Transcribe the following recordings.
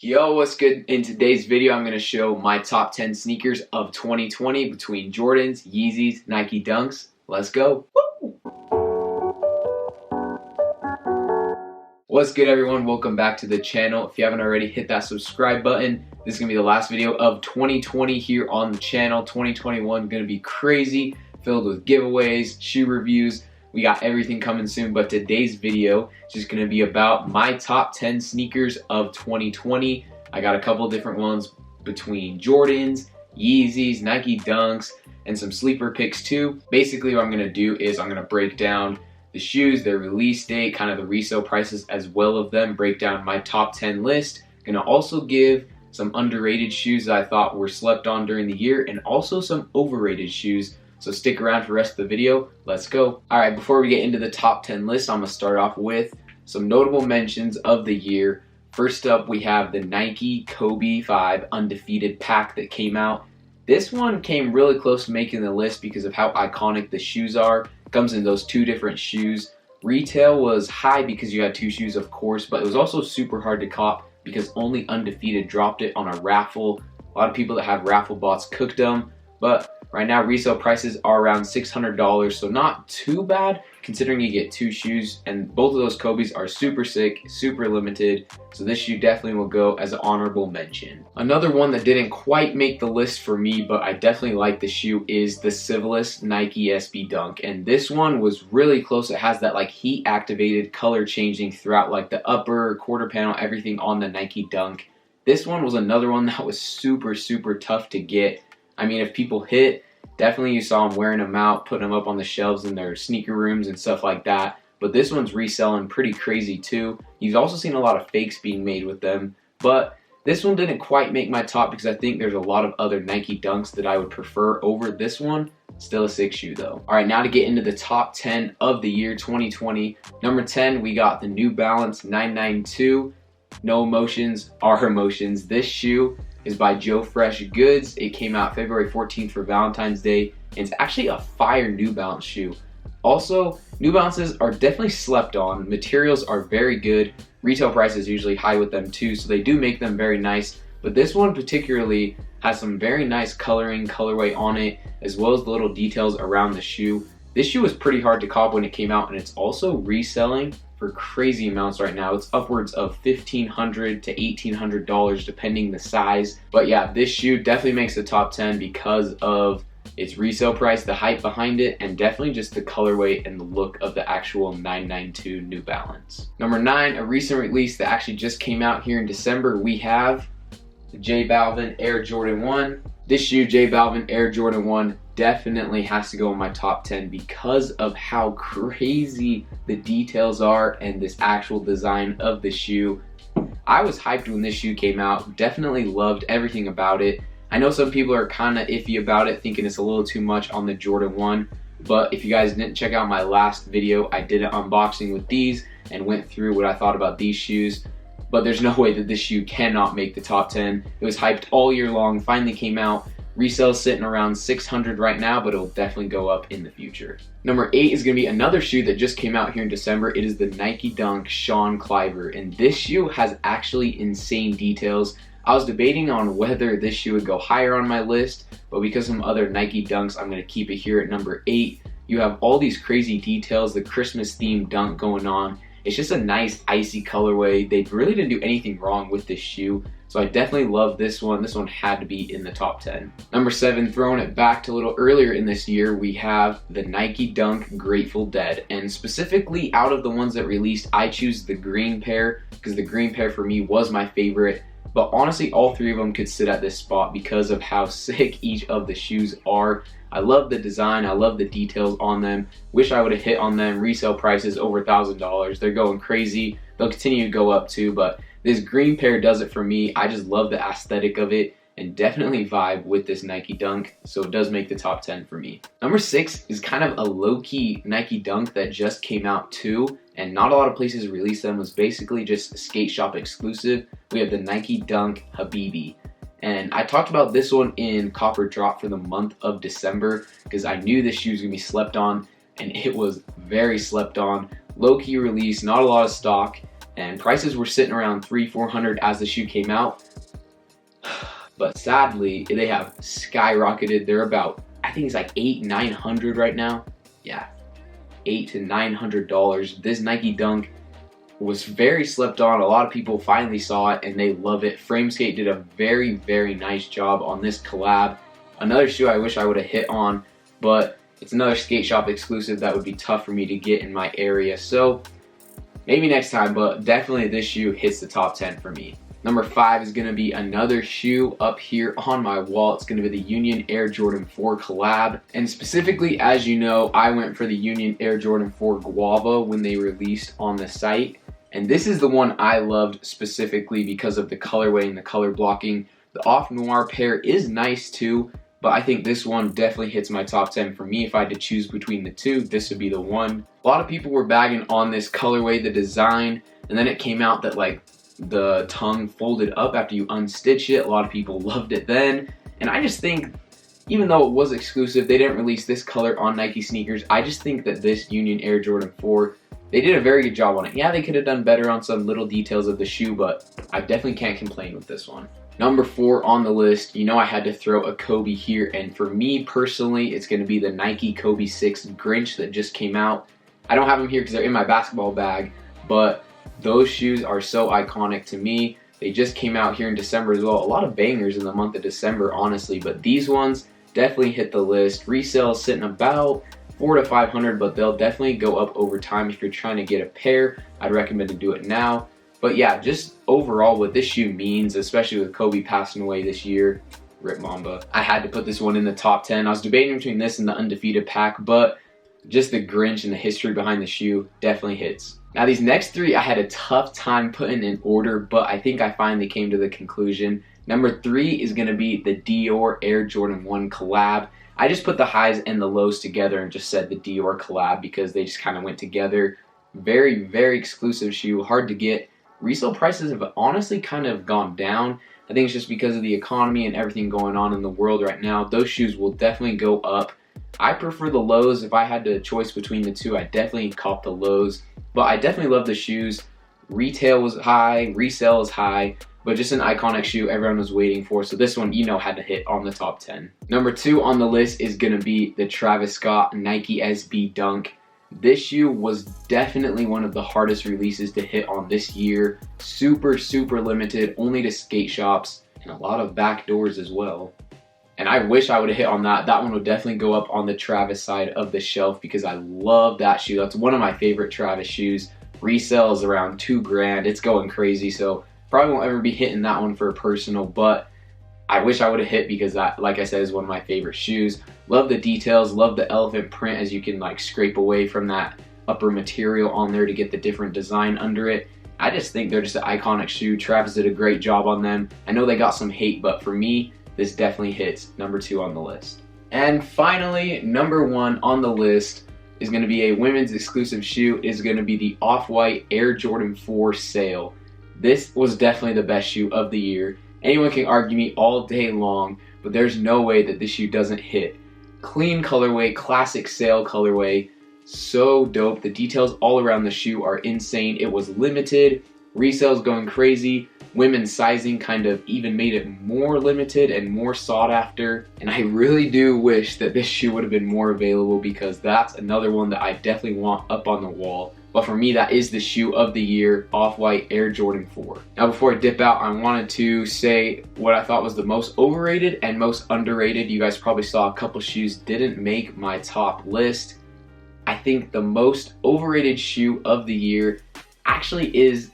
Yo, what's good? In today's video, I'm going to show my top 10 sneakers of 2020 between Jordans, Yeezys, Nike Dunks. Let's go. Woo! What's good, everyone? Welcome back to the channel. If you haven't already, hit that subscribe button. This is going to be the last video of 2020 here on the channel. 2021 going to be crazy, filled with giveaways, shoe reviews. We got everything coming soon, but today's video is just going to be about my top 10 sneakers of 2020. I got a couple different ones between Jordans, Yeezys, Nike Dunks, and some sleeper picks too. Basically, what I'm going to do is I'm going to break down the shoes, their release date, kind of the resale prices as well of them, break down my top 10 list. I'm going to also give some underrated shoes that I thought were slept on during the year, and also some overrated shoes. So stick around for the rest of the video. Let's go. All right, before we get into the top 10 list, I'm gonna start off with some notable mentions of the year. First up, we have the Nike Kobe 5 Undefeated pack that came out. This one came really close to making the list because of how iconic the shoes are. It comes in those two different shoes. Retail was high because you had two shoes, of course, but it was also super hard to cop because only Undefeated dropped it on a raffle. A lot of people that have raffle bots cooked them, but right now, resale prices are around $600, so not too bad considering you get two shoes, and both of those Kobe's are super sick, super limited, so this shoe definitely will go as an honorable mention. Another one that didn't quite make the list for me, but I definitely like the shoe, is the Civilist Nike Sb Dunk, and this one was really close. It has that like heat activated color changing throughout like the upper quarter panel, everything on the Nike Dunk. This one was another one that was super tough to get. I mean, if people hit, definitely you saw them wearing them out, putting them up on the shelves in their sneaker rooms and stuff like that. But this one's reselling pretty crazy too. You've also seen a lot of fakes being made with them. But this one didn't quite make my top because I think there's a lot of other Nike Dunks that I would prefer over this one. Still a sick shoe though. All right, now to get into the top 10 of the year 2020. Number 10, we got the New Balance 992. No emotions are emotions. This shoe is by Joe Fresh Goods. It came out February 14th for Valentine's Day, and it's actually a fire New Balance shoe. Also, New Balances are definitely slept on. Materials are very good. Retail price is usually high with them too, so they do make them very nice. But this one particularly has some very nice colorway on it, as well as the little details around the shoe. This shoe was pretty hard to cop when it came out, and it's also reselling for crazy amounts right now. It's upwards of $1,500 to $1,800 depending the size. But yeah, this shoe definitely makes the top 10 because of its resale price, the hype behind it, and definitely just the colorway and the look of the actual 992 New Balance. Number 9, a recent release that actually just came out here in December, we have the J Balvin Air Jordan 1. This shoe, J Balvin Air Jordan 1, definitely has to go in my top 10 because of how crazy the details are and this actual design of the shoe. I was hyped when this shoe came out, definitely loved everything about it. I know some people are kind of iffy about it, thinking it's a little too much on the Jordan 1, but if you guys didn't check out my last video, I did an unboxing with these and went through what I thought about these shoes. But there's no way that this shoe cannot make the top 10. It was hyped all year long, finally came out. Resale sitting around $600 right now, but it'll definitely go up in the future. Number 8 is going to be another shoe that just came out here in December. It is the Nike Dunk Sean Cliver, and this shoe has actually insane details. I was debating on whether this shoe would go higher on my list, but because of some other Nike Dunks, I'm going to keep it here at number 8. You have all these crazy details, the Christmas themed dunk going on. It's just a nice icy colorway. They really didn't do anything wrong with this shoe, so I definitely love this one. This one had to be in the top 10. Number 7, throwing it back to a little earlier in this year, we have the Nike Dunk Grateful Dead. And specifically out of the ones that released, I choose the green pair because the green pair for me was my favorite. But honestly, all three of them could sit at this spot because of how sick each of the shoes are. I love the design, I love the details on them. Wish I would have hit on them. Resale prices over $1,000. They're going crazy. They'll continue to go up too, but this green pair does it for me. I just love the aesthetic of it and definitely vibe with this Nike Dunk, so it does make the top 10 for me. Number 6 is kind of a low-key Nike Dunk that just came out too, and not a lot of places released them. It was basically just skate shop exclusive. We have the Nike Dunk Habibi. And I talked about this one in Copper Drop for the month of December because I knew this shoe was going to be slept on, and it was very slept on. Low-key release, not a lot of stock, and prices were sitting around $300-400 as the shoe came out. But sadly, they have skyrocketed. They're about, I think it's like $800-900 right now. Yeah, $800 to $900. This Nike Dunk was very slept on. A lot of people finally saw it and they love it. Frameskate did a very nice job on this collab. Another shoe I wish I would have hit on, but it's another skate shop exclusive that would be tough for me to get in my area. So maybe next time, but definitely this shoe hits the top 10 for me. Number 5 is going to be another shoe up here on my wall. It's going to be the Union Air Jordan 4 collab. And specifically, as you know, I went for the Union Air Jordan 4 Guava when they released on the site. And this is the one I loved specifically because of the colorway and the color blocking. The Off Noir pair is nice too, but I think this one definitely hits my top 10 for me. If I had to choose between the two, this would be the one. A lot of people were bagging on this colorway, the design, and then it came out that like the tongue folded up after you unstitch it. A lot of people loved it then, and I just think even though it was exclusive, they didn't release this color on Nike sneakers. I just think that this Union Air Jordan 4, they did a very good job on it. Yeah, they could have done better on some little details of the shoe, but I definitely can't complain with this one. Number 4 on the list, you know I had to throw a Kobe here, and for me personally, it's going to be the Nike Kobe 6 Grinch that just came out. I don't have them here because they're in my basketball bag, but those shoes are so iconic to me. They just came out here in December as well. A lot of bangers in the month of December, honestly, but these ones definitely hit the list. Resale is sitting about $400 to $500, but they'll definitely go up over time. If you're trying to get a pair, I'd recommend to do it now. But yeah, just overall what this shoe means, especially with Kobe passing away this year, Rip Mamba. I had to put this one in the top 10. I was debating between this and the Undefeated pack, but just the Grinch and the history behind the shoe definitely hits. Now these next 3 I had a tough time putting in order, but I think I finally came to the conclusion. Number 3 is going to be the Dior Air Jordan 1 collab. I just put the highs and the lows together and just said the Dior collab because they just kind of went together. Very exclusive shoe, hard to get. Resale prices have honestly kind of gone down. I think it's just because of the economy and everything going on in the world right now. Those shoes will definitely go up. I prefer the lows. If I had to choice between the two, I definitely cop the lows. But I definitely love the shoes. Retail was high, resale is high, but just an iconic shoe everyone was waiting for. So this one, you know, had to hit on the top 10. Number 2 on the list is going to be the Travis Scott Nike SB Dunk. This shoe was definitely one of the hardest releases to hit on this year. Super limited, only to skate shops, and a lot of back doors as well. And I wish I would have hit on that. That one would definitely go up on the Travis side of the shelf because I love that shoe. That's one of my favorite Travis shoes. Resale is around $2 grand. It's going crazy, so probably won't ever be hitting that one for a personal, but I wish I would have hit because that, like I said, is one of my favorite shoes. Love the details, love the elephant print as you can like scrape away from that upper material on there to get the different design under it. I just think they're just an iconic shoe. Travis did a great job on them. I know they got some hate, but for me, this definitely hits number 2 on the list. And finally, number 1 on the list is going to be a women's exclusive shoe. Is going to be the Off-White Air Jordan 4 Sail. This was definitely the best shoe of the year. Anyone can argue me all day long, but there's no way that this shoe doesn't hit. Clean colorway, classic sail colorway, so dope. The details all around the shoe are insane. It was limited, resale's going crazy. Women's sizing kind of even made it more limited and more sought after. And I really do wish that this shoe would have been more available because that's another one that I definitely want up on the wall. But for me, that is the shoe of the year, Off-White Air Jordan 4. Now before I dip out, I wanted to say what I thought was the most overrated and most underrated. You guys probably saw a couple shoes didn't make my top list. I think the most overrated shoe of the year actually is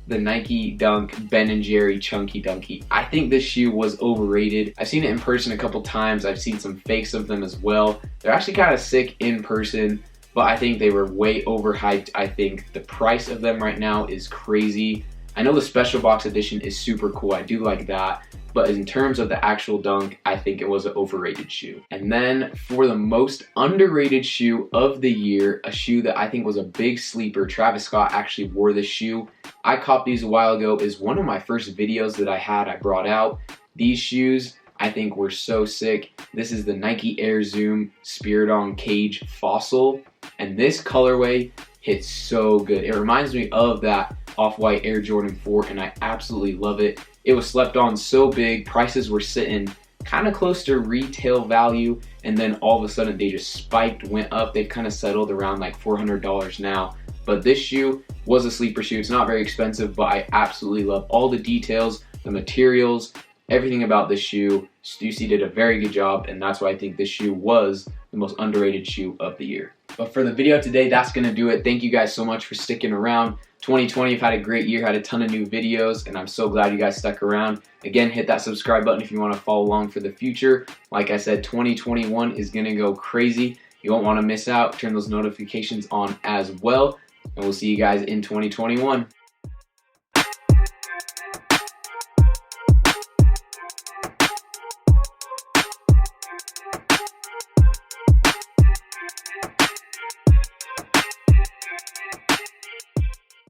the Nike Dunk Ben & Jerry Chunky Dunky. I think this shoe was overrated. I've seen it in person a couple times. I've seen some fakes of them as well. They're actually kind of sick in person, but I think they were way overhyped. I think the price of them right now is crazy. I know the special box edition is super cool. I do like that. But in terms of the actual dunk, I think it was an overrated shoe. And then for the most underrated shoe of the year, a shoe that I think was a big sleeper, Travis Scott actually wore this shoe. I copped these a while ago. Is one of my first videos that I brought out. These shoes I think were so sick. This is the Nike Air Zoom Spiridon Cage Fossil. And this colorway hits so good. It reminds me of that Off-White Air Jordan 4, and I absolutely love it. It was slept on so big, prices were sitting kind of close to retail value, and then all of a sudden they just spiked, went up. They've kind of settled around like $400 now. But this shoe was a sleeper shoe. It's not very expensive, but I absolutely love all the details, the materials, everything about this shoe. Stussy did a very good job, and that's why I think this shoe was the most underrated shoe of the year. But for the video today, that's gonna do it. Thank you guys so much for sticking around. 2020, I've had a great year, had a ton of new videos, and I'm so glad you guys stuck around. Again, hit that subscribe button if you wanna follow along for the future. Like I said, 2021 is gonna go crazy. You won't wanna miss out. Turn those notifications on as well, and we'll see you guys in 2021.